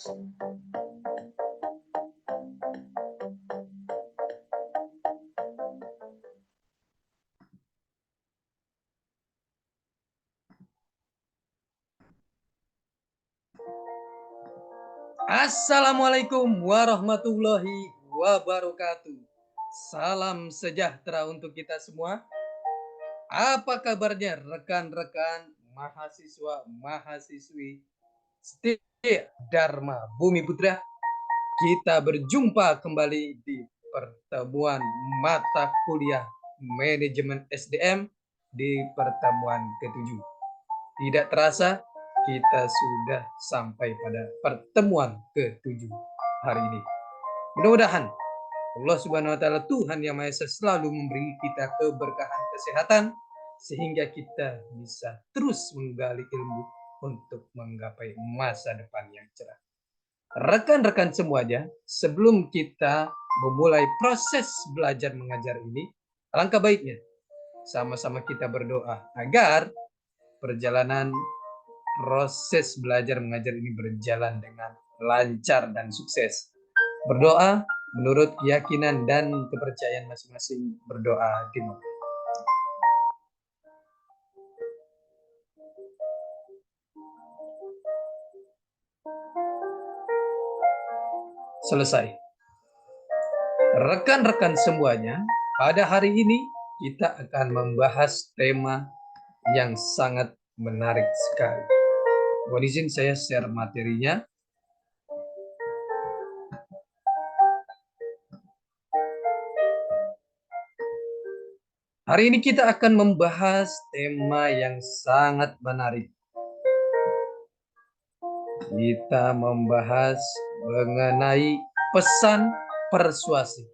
Assalamualaikum warahmatullahi wabarakatuh. Salam sejahtera untuk kita semua. Apa kabarnya rekan-rekan mahasiswa-mahasiswi setia Dharma Bumi Putra? Kita berjumpa kembali di pertemuan mata kuliah manajemen SDM di pertemuan ke-7. Tidak terasa kita sudah sampai pada pertemuan ke-7 hari ini. Mudah-mudahan Allah Subhanahu wa taala Tuhan Yang Maha Esa selalu memberi kita keberkahan kesehatan sehingga kita bisa terus menggali ilmu untuk menggapai masa depan yang cerah. Rekan-rekan semuanya, sebelum kita memulai proses belajar mengajar ini, alangkah baiknya sama-sama kita berdoa agar perjalanan proses belajar mengajar ini berjalan dengan lancar dan sukses. Berdoa menurut keyakinan dan kepercayaan masing-masing. Berdoa dimulai. Selesai. Rekan-rekan semuanya, pada hari ini kita akan membahas tema yang sangat menarik sekali. Mohon izin saya share materinya. Hari ini kita akan membahas tema yang sangat menarik. Kita membahas mengenai pesan persuasif.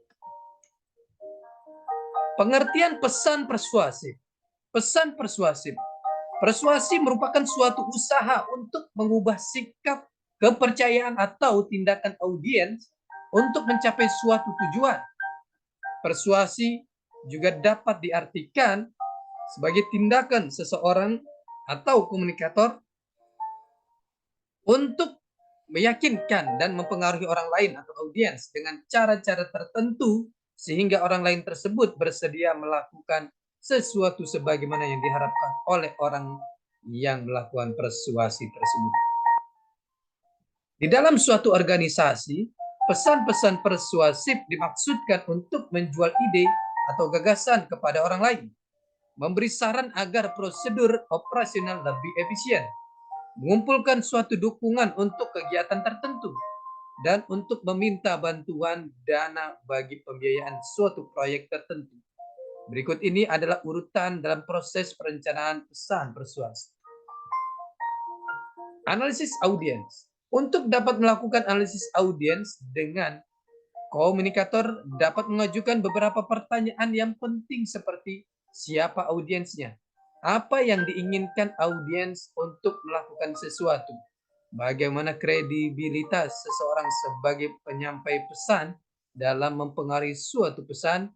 Pengertian pesan persuasif. Pesan persuasif. Persuasi merupakan suatu usaha untuk mengubah sikap, kepercayaan atau tindakan audiens untuk mencapai suatu tujuan. Persuasi juga dapat diartikan sebagai tindakan seseorang atau komunikator untuk meyakinkan dan mempengaruhi orang lain atau audiens dengan cara-cara tertentu sehingga orang lain tersebut bersedia melakukan sesuatu sebagaimana yang diharapkan oleh orang yang melakukan persuasi tersebut. Di dalam suatu organisasi, pesan-pesan persuasif dimaksudkan untuk menjual ide atau gagasan kepada orang lain, memberi saran agar prosedur operasional lebih efisien, mengumpulkan suatu dukungan untuk kegiatan tertentu, dan untuk meminta bantuan dana bagi pembiayaan suatu proyek tertentu. Berikut ini adalah urutan dalam proses perencanaan pesan persuasi. Analisis audiens. Untuk dapat melakukan analisis audiens dengan komunikator dapat mengajukan beberapa pertanyaan yang penting seperti siapa audiensnya, apa yang diinginkan audiens untuk melakukan sesuatu, bagaimana kredibilitas seseorang sebagai penyampai pesan dalam mempengaruhi suatu pesan,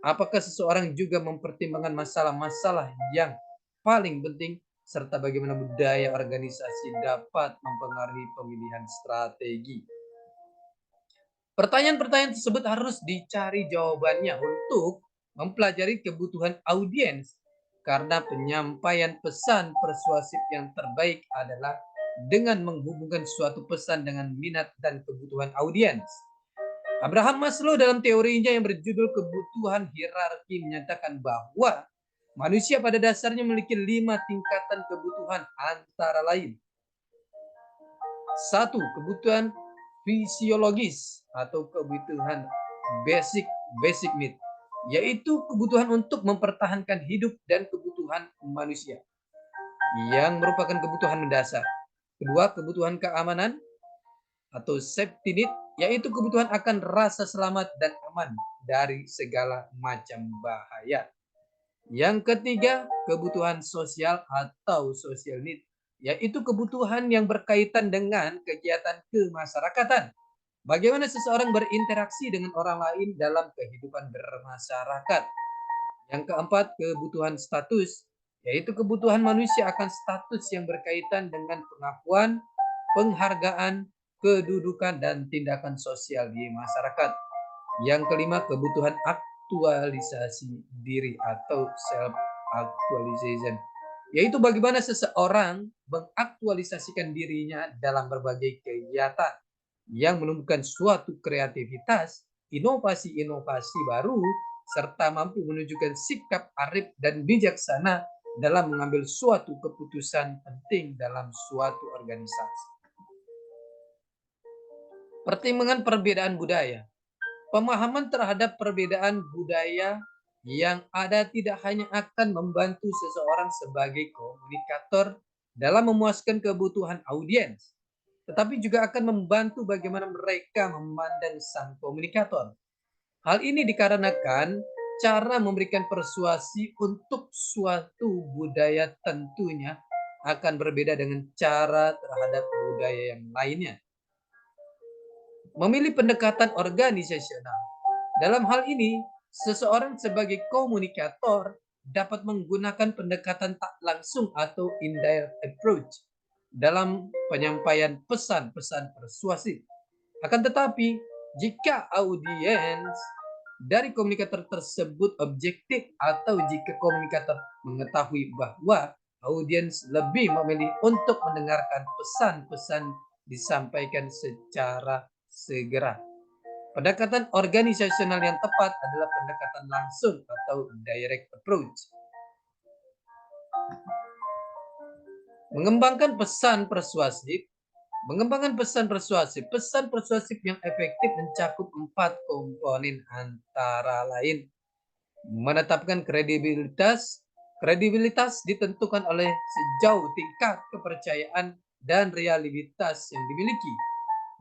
apakah seseorang juga mempertimbangkan masalah-masalah yang paling penting, serta bagaimana budaya organisasi dapat mempengaruhi pemilihan strategi. Pertanyaan-pertanyaan tersebut harus dicari jawabannya untuk mempelajari kebutuhan audiens, karena penyampaian pesan persuasif yang terbaik adalah dengan menghubungkan suatu pesan dengan minat dan kebutuhan audiens. Abraham Maslow dalam teorinya yang berjudul kebutuhan hierarki menyatakan bahwa manusia pada dasarnya memiliki 5 tingkatan kebutuhan antara lain. 1. Kebutuhan fisiologis atau kebutuhan basic need, yaitu kebutuhan untuk mempertahankan hidup dan kebutuhan manusia yang merupakan kebutuhan mendasar. Kedua, kebutuhan keamanan atau safety need, yaitu kebutuhan akan rasa selamat dan aman dari segala macam bahaya. Yang ketiga, kebutuhan sosial atau social need, yaitu kebutuhan yang berkaitan dengan kegiatan kemasyarakatan. Bagaimana seseorang berinteraksi dengan orang lain dalam kehidupan bermasyarakat. Yang keempat, kebutuhan status, yaitu kebutuhan manusia akan status yang berkaitan dengan pengakuan, penghargaan, kedudukan, dan tindakan sosial di masyarakat. Yang kelima, kebutuhan aktualisasi diri atau self actualization, yaitu bagaimana seseorang mengaktualisasikan dirinya dalam berbagai kegiatan yang menumbuhkan suatu kreativitas, inovasi-inovasi baru, serta mampu menunjukkan sikap arif dan bijaksana dalam mengambil suatu keputusan penting dalam suatu organisasi. Pertimbangan perbedaan budaya. Pemahaman terhadap perbedaan budaya yang ada tidak hanya akan membantu seseorang sebagai komunikator dalam memuaskan kebutuhan audiens, tetapi juga akan membantu bagaimana mereka memandang sang komunikator. Hal ini dikarenakan cara memberikan persuasi untuk suatu budaya tentunya akan berbeda dengan cara terhadap budaya yang lainnya. Memilih pendekatan organisasional. Dalam hal ini, seseorang sebagai komunikator dapat menggunakan pendekatan tak langsung atau indirect approach dalam penyampaian pesan-pesan persuasif. Akan tetapi, jika audiens dari komunikator tersebut objektif atau jika komunikator mengetahui bahwa audiens lebih memilih untuk mendengarkan pesan-pesan disampaikan secara segera. Pendekatan organisasional yang tepat adalah pendekatan langsung atau direct approach. Mengembangkan pesan persuasif. Pesan persuasif yang efektif mencakup 4 komponen antara lain. Menetapkan kredibilitas. Kredibilitas ditentukan oleh sejauh tingkat kepercayaan dan realitas yang dimiliki.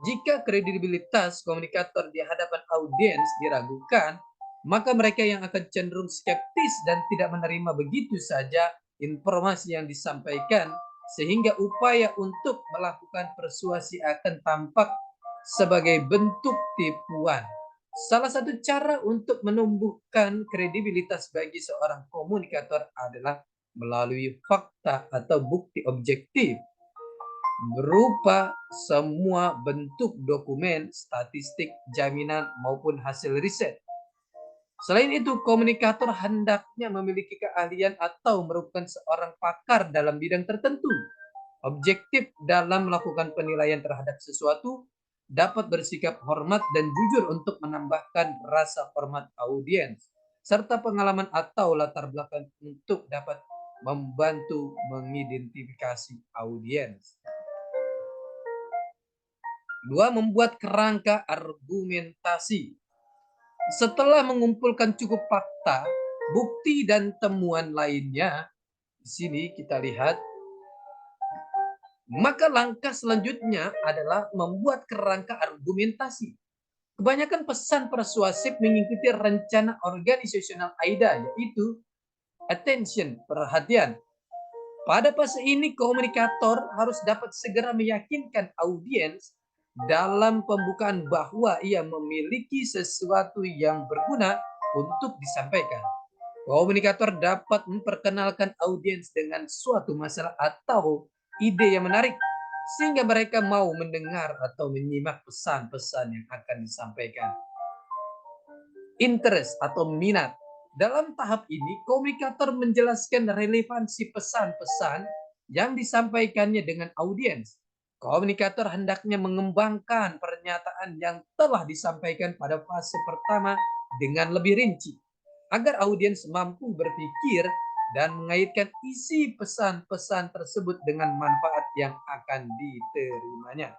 Jika kredibilitas komunikator di hadapan audiens diragukan, maka mereka yang akan cenderung skeptis dan tidak menerima begitu saja informasi yang disampaikan, sehingga upaya untuk melakukan persuasi akan tampak sebagai bentuk tipuan. Salah satu cara untuk menumbuhkan kredibilitas bagi seorang komunikator adalah melalui fakta atau bukti objektif berupa semua bentuk dokumen, statistik, jaminan, maupun hasil riset. Selain itu, komunikator hendaknya memiliki keahlian atau merupakan seorang pakar dalam bidang tertentu. Objektif dalam melakukan penilaian terhadap sesuatu, dapat bersikap hormat dan jujur untuk menambahkan rasa hormat audiens, serta pengalaman atau latar belakang untuk dapat membantu mengidentifikasi audiens. 2. Membuat kerangka argumentasi. Setelah mengumpulkan cukup fakta, bukti, dan temuan lainnya, di sini kita lihat, maka langkah selanjutnya adalah membuat kerangka argumentasi. Kebanyakan pesan persuasif mengikuti rencana organisasional AIDA, yaitu attention, perhatian. Pada fase ini, komunikator harus dapat segera meyakinkan audiens dalam pembukaan bahwa ia memiliki sesuatu yang berguna untuk disampaikan. Komunikator dapat memperkenalkan audiens dengan suatu masalah atau ide yang menarik, sehingga mereka mau mendengar atau menyimak pesan-pesan yang akan disampaikan. Interest atau minat. Dalam tahap ini, komunikator menjelaskan relevansi pesan-pesan yang disampaikannya dengan audiens. Komunikator hendaknya mengembangkan pernyataan yang telah disampaikan pada fase pertama dengan lebih rinci, agar audiens mampu berpikir dan mengaitkan isi pesan-pesan tersebut dengan manfaat yang akan diterimanya.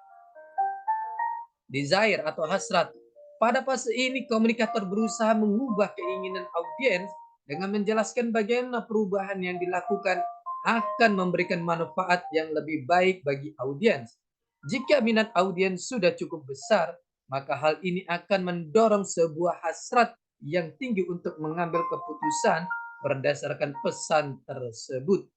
Desire atau hasrat. Pada fase ini, komunikator berusaha mengubah keinginan audiens dengan menjelaskan bagaimana perubahan yang dilakukan akan memberikan manfaat yang lebih baik bagi audiens. Jika minat audiens sudah cukup besar, maka hal ini akan mendorong sebuah hasrat yang tinggi untuk mengambil keputusan berdasarkan pesan tersebut.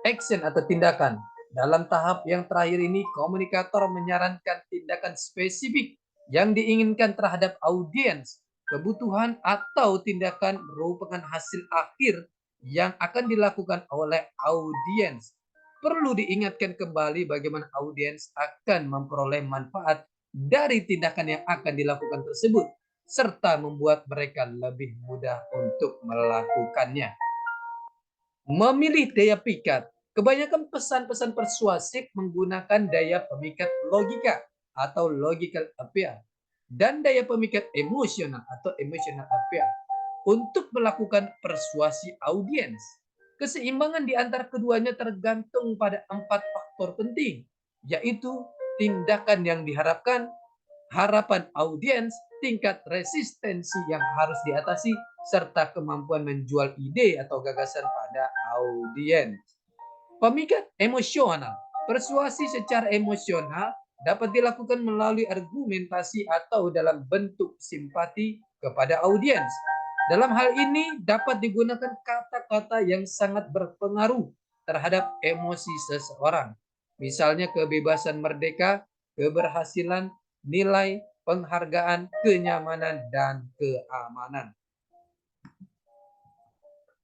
Action atau tindakan. Dalam tahap yang terakhir ini, komunikator menyarankan tindakan spesifik yang diinginkan terhadap audiens. Kebutuhan atau tindakan merupakan hasil akhir yang akan dilakukan oleh audiens. perlu diingatkan kembali bagaimana audiens akan memperoleh manfaat dari tindakan yang akan dilakukan tersebut, serta membuat mereka lebih mudah untuk melakukannya. Memilih daya pikat. Kebanyakan pesan-pesan persuasif menggunakan daya pemikat logika atau logical appeal dan daya pemikat emosional atau emotional appeal untuk melakukan persuasi audiens. Keseimbangan di antara keduanya tergantung pada 4 faktor penting, yaitu tindakan yang diharapkan, harapan audiens, tingkat resistensi yang harus diatasi, serta kemampuan menjual ide atau gagasan pada audiens. Pemikat emosional. Persuasi secara emosional dapat dilakukan melalui argumentasi atau dalam bentuk simpati kepada audiens. Dalam hal ini dapat digunakan kata-kata yang sangat berpengaruh terhadap emosi seseorang. Misalnya kebebasan merdeka, keberhasilan, nilai, penghargaan, kenyamanan, dan keamanan.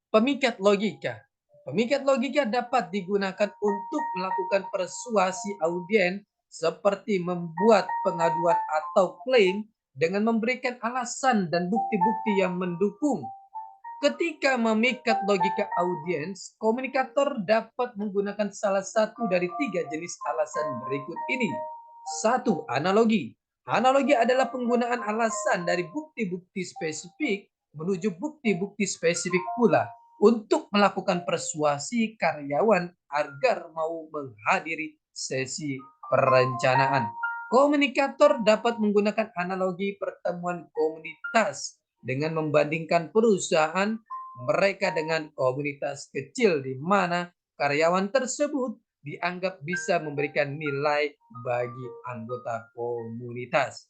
Pemikat logika. Pemikat logika dapat digunakan untuk melakukan persuasi audiens seperti membuat pengaduan atau klaim dengan memberikan alasan dan bukti-bukti yang mendukung. Ketika memikat logika audiens, komunikator dapat menggunakan salah satu dari 3 jenis alasan berikut ini. 1. Analogi. Analogi adalah penggunaan alasan dari bukti-bukti spesifik menuju bukti-bukti spesifik pula untuk melakukan persuasi karyawan agar mau menghadiri sesi perencanaan. Komunikator dapat menggunakan analogi pertemuan komunitas dengan membandingkan perusahaan mereka dengan komunitas kecil di mana karyawan tersebut dianggap bisa memberikan nilai bagi anggota komunitas.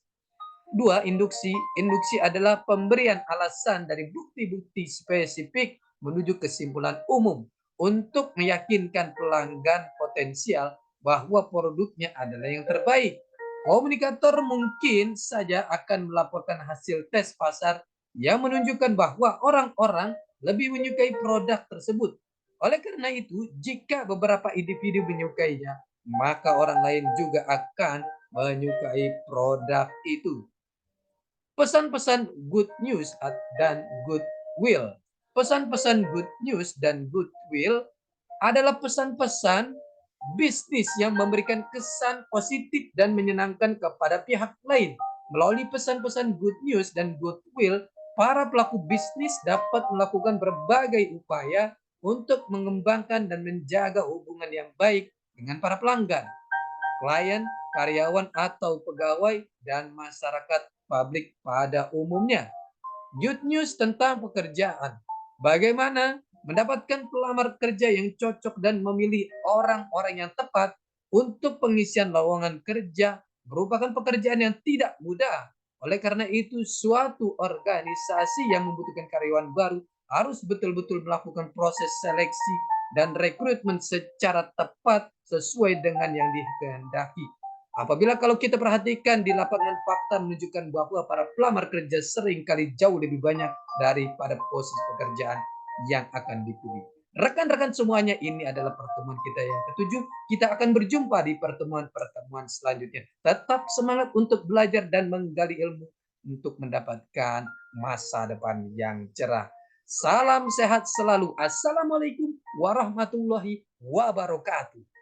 2. Induksi. Induksi adalah pemberian alasan dari bukti-bukti spesifik menuju kesimpulan umum untuk meyakinkan pelanggan potensial bahwa produknya adalah yang terbaik. Komunikator mungkin saja akan melaporkan hasil tes pasar yang menunjukkan bahwa orang-orang lebih menyukai produk tersebut. Oleh karena itu, jika beberapa individu menyukainya, maka orang lain juga akan menyukai produk itu. Pesan-pesan good news dan goodwill. Pesan-pesan good news dan goodwill adalah pesan-pesan bisnis yang memberikan kesan positif dan menyenangkan kepada pihak lain. Melalui pesan-pesan good news dan goodwill, para pelaku bisnis dapat melakukan berbagai upaya untuk mengembangkan dan menjaga hubungan yang baik dengan para pelanggan, klien, karyawan atau pegawai, dan masyarakat publik pada umumnya. Good news tentang pekerjaan. Bagaimana mendapatkan pelamar kerja yang cocok dan memilih orang-orang yang tepat untuk pengisian lowongan kerja merupakan pekerjaan yang tidak mudah. Oleh karena itu, suatu organisasi yang membutuhkan karyawan baru harus betul-betul melakukan proses seleksi dan rekrutmen secara tepat sesuai dengan yang dikehendaki. Apabila kalau kita perhatikan di lapangan fakta menunjukkan bahwa para pelamar kerja seringkali jauh lebih banyak daripada posisi pekerjaan yang akan dipilih. Rekan-rekan semuanya, ini adalah pertemuan kita yang ketujuh. Kita akan berjumpa di pertemuan-pertemuan selanjutnya. Tetap semangat untuk belajar dan menggali ilmu untuk mendapatkan masa depan yang cerah. Salam sehat selalu. Assalamualaikum warahmatullahi wabarakatuh.